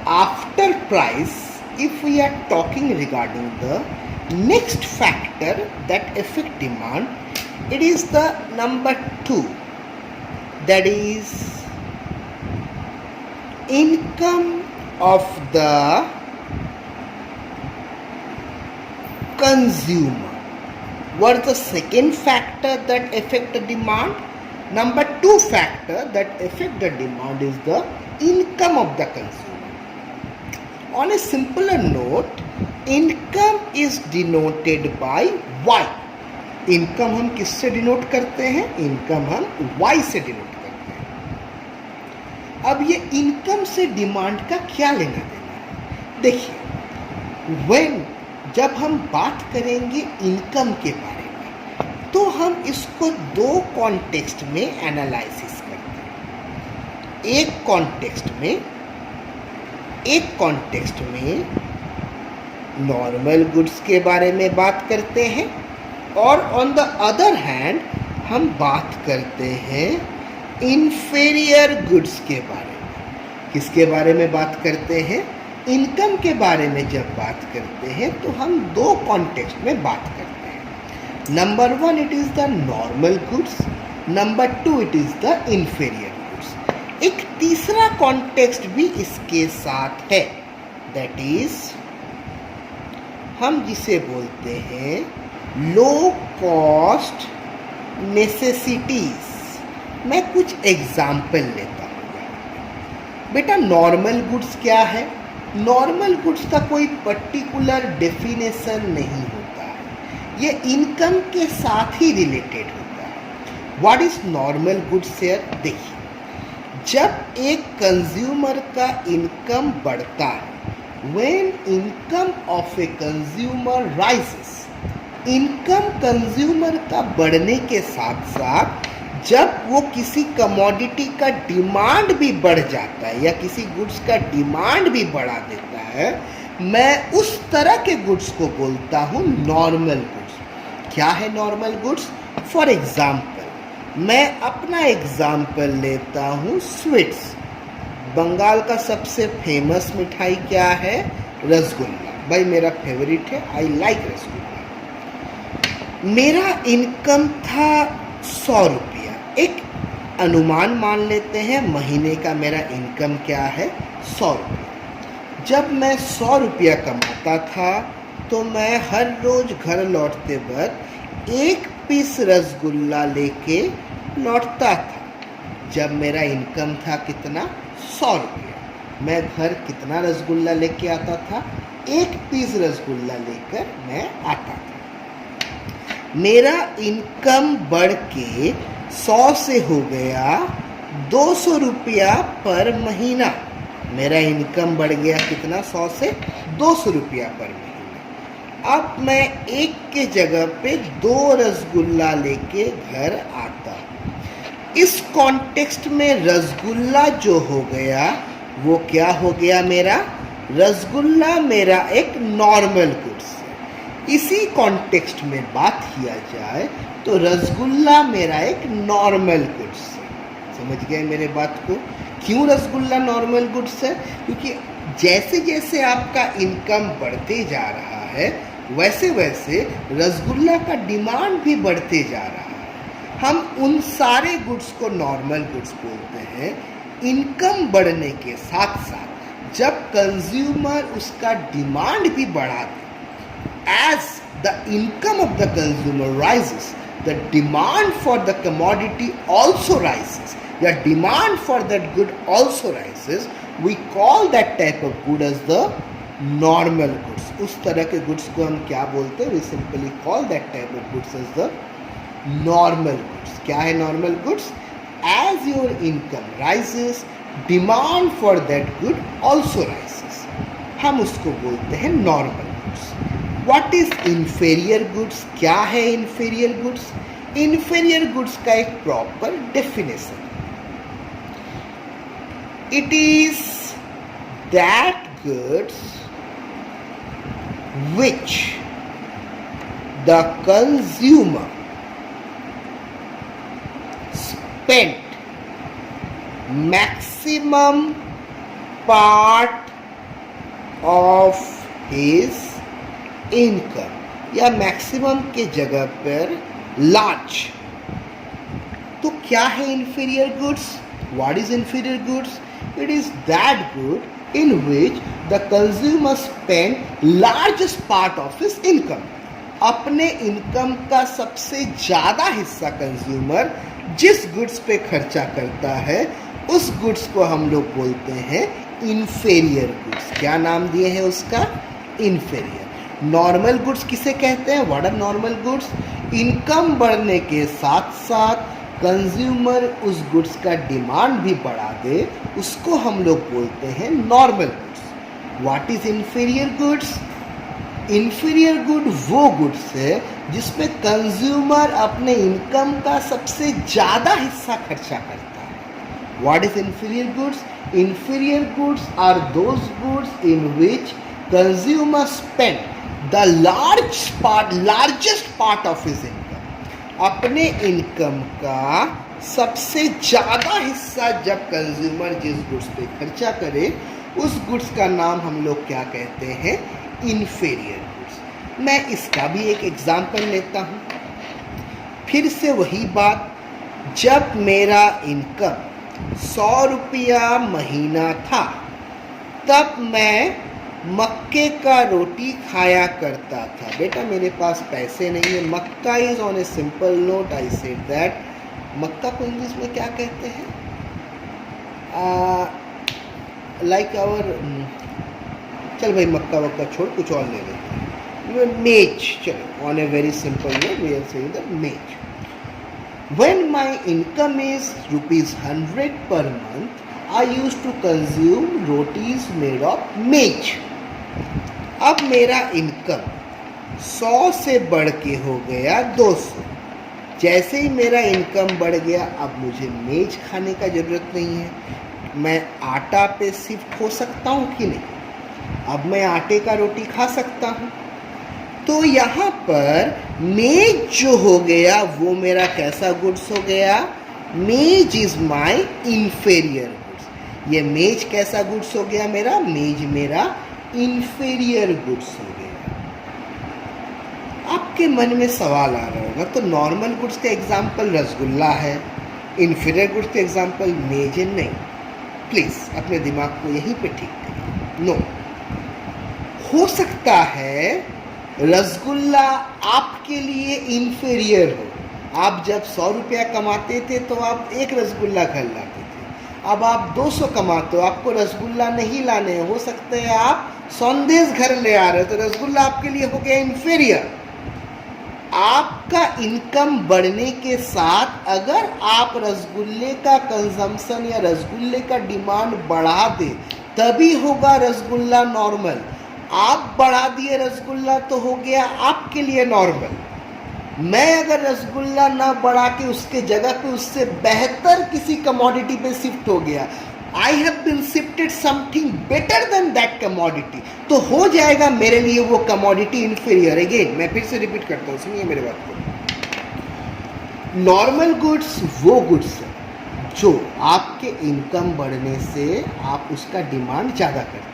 after price, if we are talking regarding the next factor that affect demand, it is the number 2, that is income of the consumer. What is the second factor that affect the demand? Number 2 factor that affect the demand is the income of the consumer. On a simpler note, income is denoted by Y. Income हम किससे denote करते हैं? Income हम Y से denote करते हैं। अब ये इनकम से डिमांड का क्या लेना देना है? देखिए, जब हम बात करेंगे इनकम के बारे में, तो हम इसको 2 कॉन्टेक्स्ट में एनालिसिस करते हैं। एक कॉन्टेक्स्ट में नॉर्मल गुड्स के बारे में बात करते हैं, और ऑन द अदर हैंड हम बात करते हैं इंफीरियर गुड्स के बारे में। किसके बारे में बात करते हैं? इनकम के बारे में जब बात करते हैं तो हम 2 कॉन्टेक्स्ट में बात करते हैं। Number 1 it is the normal goods, number 2 it is the inferior goods. एक तीसरा कॉन्टेक्स्ट भी इसके साथ है, दैट इज हम जिसे बोलते हैं लो कॉस्ट नेसेसिटीज। मैं कुछ एग्जाम्पल लेता हूँ। बेटा, नॉर्मल गुड्स क्या है? नॉर्मल गुड्स का कोई पर्टिकुलर डेफिनेशन नहीं होता है, ये इनकम के साथ ही रिलेटेड होता है। What is normal goods here? देखिए, जब एक कंज्यूमर का इनकम बढ़ता है, when income of a consumer rises, income consumer का बढ़ने के साथ साथ जब वो किसी कमोडिटी का डिमांड भी बढ़ जाता है या किसी गुड्स का डिमांड भी बढ़ा देता है, मैं उस तरह के गुड्स को बोलता हूँ नॉर्मल गुड्स। क्या है नॉर्मल गुड्स? फॉर एग्जाम्पल, मैं अपना एग्जाम्पल लेता हूँ स्वीट्स। बंगाल का सबसे फेमस मिठाई क्या है? रसगुल्ला। भाई मेरा फेवरेट है, आई लाइक रसगुल्ला। मेरा इनकम था 100 रुपया। एक अनुमान मान लेते हैं, महीने का मेरा इनकम क्या है? 100 रुपया। जब मैं 100 रुपया कमाता था तो मैं हर रोज घर लौटते वक्त 1 पीस रसगुल्ला लेके लौटता था। जब मेरा इनकम था कितना? 100 रुपया। मैं घर कितना रसगुल्ला लेके आता था? 1 पीस रसगुल्ला लेकर मैं आता था। मेरा इनकम बढ़ के 100 से हो गया 200 रुपया पर महीना। मेरा इनकम बढ़ गया कितना? 100 से 200 रुपया पर महीना। अब मैं एक के जगह पे 2 रसगुल्ला लेके घर आता हूँ। इस कॉन्टेक्स्ट में रसगुल्ला जो हो गया वो क्या हो गया? मेरा रसगुल्ला मेरा एक नॉर्मल गुड्स है। इसी कॉन्टेक्स्ट में बात किया जाए तो रसगुल्ला मेरा एक नॉर्मल गुड्स है। समझ गए मेरे बात को? क्यों रसगुल्ला नॉर्मल गुड्स है? क्योंकि जैसे जैसे आपका इनकम बढ़ते जा रहा है वैसे वैसे रसगुल्ला का डिमांड भी बढ़ते जा रहा है। हम उन सारे गुड्स को नॉर्मल गुड्स बोलते हैं। इनकम बढ़ने के साथ साथ जब कंज्यूमर उसका डिमांड भी बढ़ा दे, as the income of the consumer rises, the demand for the commodity also rises. The demand for that good also rises. We call that type of good as the normal goods. उस तरह के goods को हम क्या बोलते हैं? We simply call that type of goods as the normal goods. क्या है normal goods? As your income rises, demand for that good also rises. हम उसको बोलते हैं normal goods. What is inferior goods? क्या है inferior goods? Inferior goods का एक proper definition. It is that goods which the consumer spent maximum part of his income, या maximum के जगह पर लार्ज। तो क्या है inferior goods? What is inferior goods? It is that good in which the consumer spend largest part of his income. अपने income का सबसे ज़्यादा हिस्सा कंज्यूमर जिस गुड्स पे खर्चा करता है उस गुड्स को हम लोग बोलते हैं इंफीरियर गुड्स। क्या नाम दिए हैं उसका? इंफीरियर। नॉर्मल गुड्स किसे कहते हैं? What are normal goods? Income बढ़ने के साथ साथ कंज्यूमर उस गुड्स का डिमांड भी बढ़ा दे, उसको हम लोग बोलते हैं normal goods. What is inferior goods? Inferior good वो गुड्स है जिसमें कंज्यूमर अपने इनकम का सबसे ज़्यादा हिस्सा खर्चा करता है। What is inferior goods? Inferior goods are those goods in which consumer spend the largest part of his income. अपने इनकम का सबसे ज़्यादा हिस्सा जब कंज्यूमर जिस गुड्स पे खर्चा करे उस गुड्स का नाम हम लोग क्या कहते हैं? Inferior goods. मैं इसका भी एक एग्जाम्पल लेता हूँ। फिर से वही बात, जब मेरा इनकम 100 रुपया महीना था तब मैं मक्के का रोटी खाया करता था। बेटा मेरे पास पैसे नहीं है। मक्का is on a simple note I said that. मक्का को इंग्लिश में क्या कहते हैं? लाइक आवर, चल भाई मक्का वक्का छोड़ कुछ और ले लेते हैं। मेज। चलो, on a very simple note we are saying the maize. When my income is ₹100 per month, I used to consume rotis made of maize. अब मेरा इनकम 100 से बढ़ के हो गया 200। जैसे ही मेरा इनकम बढ़ गया अब मुझे मेज खाने का ज़रूरत नहीं है। मैं आटा पे शिफ्ट हो सकता हूँ कि नहीं? अब मैं आटे का रोटी खा सकता हूँ। तो यहाँ पर मेज जो हो गया वो मेरा कैसा गुड्स हो गया? मेज इज माई इंफीरियर गुड्स। ये मेज कैसा गुड्स हो गया मेरा? मेज मेरा इंफीरियर गुड्स हो गया। आपके मन में सवाल आ रहा होगा, तो नॉर्मल गुड्स का एग्जाम्पल रसगुल्ला है, इंफीरियर गुड्स का एग्जाम्पल मेज है। नहीं, प्लीज़ अपने दिमाग को यहीं पे ठीक करिए। नो, हो सकता है रसगुल्ला आपके लिए इंफीरियर हो। आप जब 100 रुपया कमाते थे तो आप एक रसगुल्ला घर लाते थे। अब आप 200 कमाते हो, आपको रसगुल्ला नहीं लाने हो सकता है आप संदेश घर ले आ रहे हो, तो रसगुल्ला आपके लिए हो गया इंफीरियर। आपका इनकम बढ़ने के साथ अगर आप रसगुल्ले का कंजम्पशन या रसगुल्ले का डिमांड बढ़ा दे तभी होगा रसगुल्ला नॉर्मल। आप बढ़ा दिए रसगुल्ला तो हो गया आपके लिए नॉर्मल। मैं अगर रसगुल्ला ना बढ़ा के उसके जगह पे उससे बेहतर किसी कमोडिटी पे शिफ्ट हो गया, I have been shifted something better than that commodity, तो हो जाएगा मेरे लिए वो कमोडिटी इंफीरियर। अगेन मैं फिर से रिपीट करता हूँ, सुनिए मेरे बात को। नॉर्मल गुड्स वो गुड्स है जो आपके इनकम बढ़ने से आप उसका डिमांड ज़्यादा करते हैं।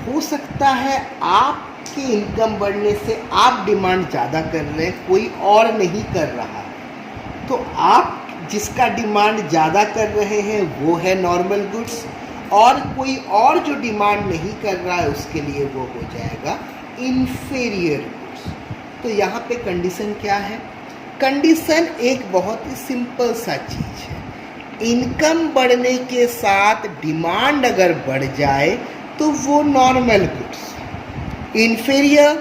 हो सकता है आपकी इनकम बढ़ने से आप डिमांड ज़्यादा कर रहे हैं, कोई और नहीं कर रहा है, तो आप जिसका डिमांड ज़्यादा कर रहे हैं वो है नॉर्मल गुड्स, और कोई और जो डिमांड नहीं कर रहा है उसके लिए वो हो जाएगा इंफीरियर गुड्स। तो यहाँ पे कंडीशन क्या है? कंडीशन एक बहुत ही सिंपल सा चीज़ है। इनकम बढ़ने के साथ डिमांड अगर बढ़ जाए तो वो नॉर्मल गुड्स। इंफीरियर,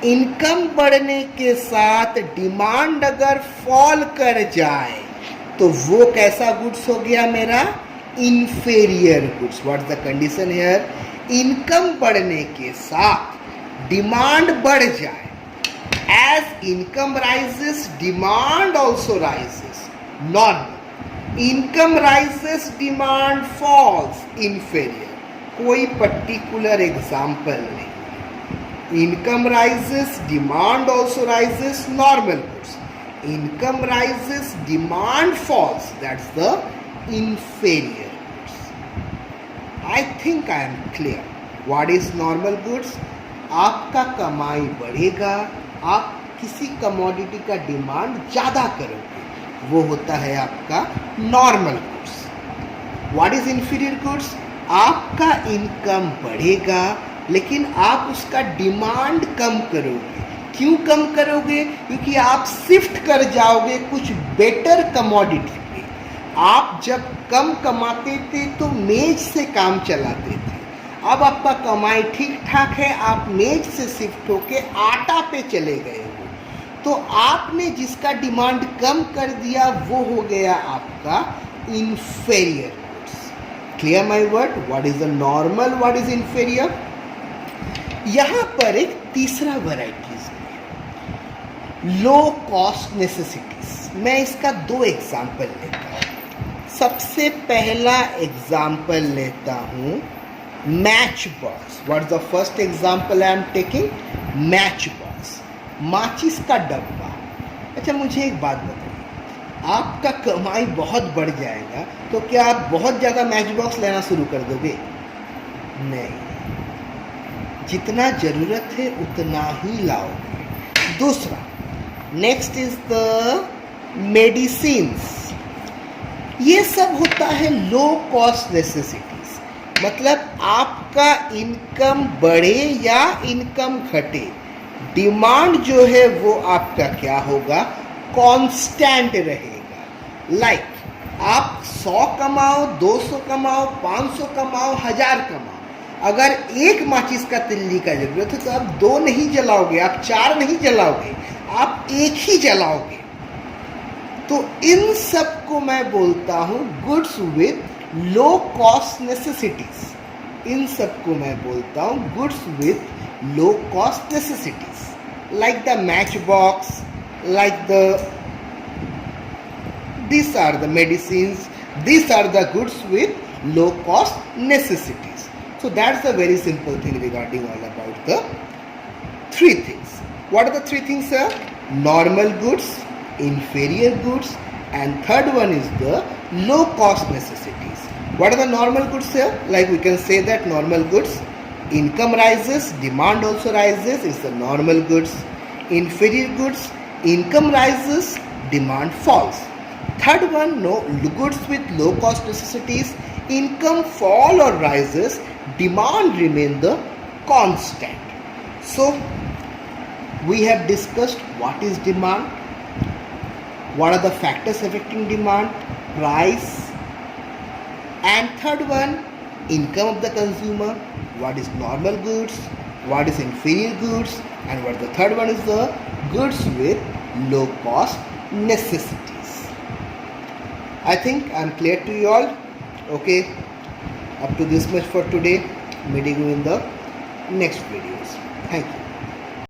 इनकम बढ़ने के साथ डिमांड अगर फॉल कर जाए तो वो कैसा गुड्स हो गया मेरा? Inferior goods. What is the condition here? Income बढ़ने के साथ डिमांड बढ़ जाए। As income rises demand also rises, normal. Income rises demand falls, inferior. कोई पर्टिकुलर एग्जाम्पल नहीं। Income rises demand also rises, normal goods. Income rises demand falls, that's the inferior goods. I think I am clear. What is normal goods? आपका कमाई बढ़ेगा, आप किसी commodity का demand ज़्यादा करोगे, वो होता है आपका normal goods. What is inferior goods? आपका इनकम बढ़ेगा लेकिन आप उसका डिमांड कम करोगे। क्यों कम करोगे? क्योंकि आप शिफ्ट कर जाओगे कुछ बेटर कमोडिटी पे। आप जब कम कमाते थे तो मेज से काम चलाते थे, अब आपका कमाई ठीक ठाक है, आप मेज से शिफ्ट होके आटा पे चले गए हो, तो आपने जिसका डिमांड कम कर दिया वो हो गया आपका inferior goods. Clear my word? What is the normal, what is inferior? यहां पर एक तीसरा वैरायटीज है, लो कॉस्ट नेसेसिटीज। मैं इसका 2 एग्जाम्पल लेता हूं। सबसे पहला एग्जाम्पल लेता हूं match box. What is the first example I am taking? Match box, माचिस का डब्बा। अच्छा मुझे एक बात बताइए, आपका कमाई बहुत बढ़ जाएगा तो क्या आप बहुत ज़्यादा मैच बॉक्स लेना शुरू कर दोगे? नहीं, जितना ज़रूरत है उतना ही लाओगे। दूसरा, नेक्स्ट इज द मेडिसिन्स। ये सब होता है लो कॉस्ट नेसेसिटीज, मतलब आपका इनकम बढ़े या इनकम घटे, डिमांड जो है वो आपका क्या होगा? कांस्टेंट रहेगा। लाइक आप 100 कमाओ, 200 कमाओ, 500 कमाओ, 1000 कमाओ, अगर एक माचिस का तिल्ली का जरूरत है तो आप 2 नहीं जलाओगे, आप 4 नहीं जलाओगे, आप एक ही जलाओगे। तो इन सब को मैं बोलता हूँ goods with low cost necessities. इन सब को मैं बोलता हूँ goods with low cost necessities, like the matchbox, like these are the medicines, these are the goods with low cost necessities. So that's a very simple thing regarding all about the 3 things. What are the 3 things, sir? Normal goods, inferior goods, and third one is the low cost necessities. What are the normal goods, sir? Like we can say that normal goods, income rises, demand also rises, it's the normal goods. Inferior goods, income rises, demand falls. Third one, no goods with low cost necessities, income fall or rises, demand remain the constant. So we have discussed what is demand, what are the factors affecting demand, price, and third one, income of the consumer, what is normal goods, what is inferior goods, and what the third one is the goods with low cost necessities. I think I am clear to you all. Okay, up to this much for today. Meeting you in the next videos. Thank you.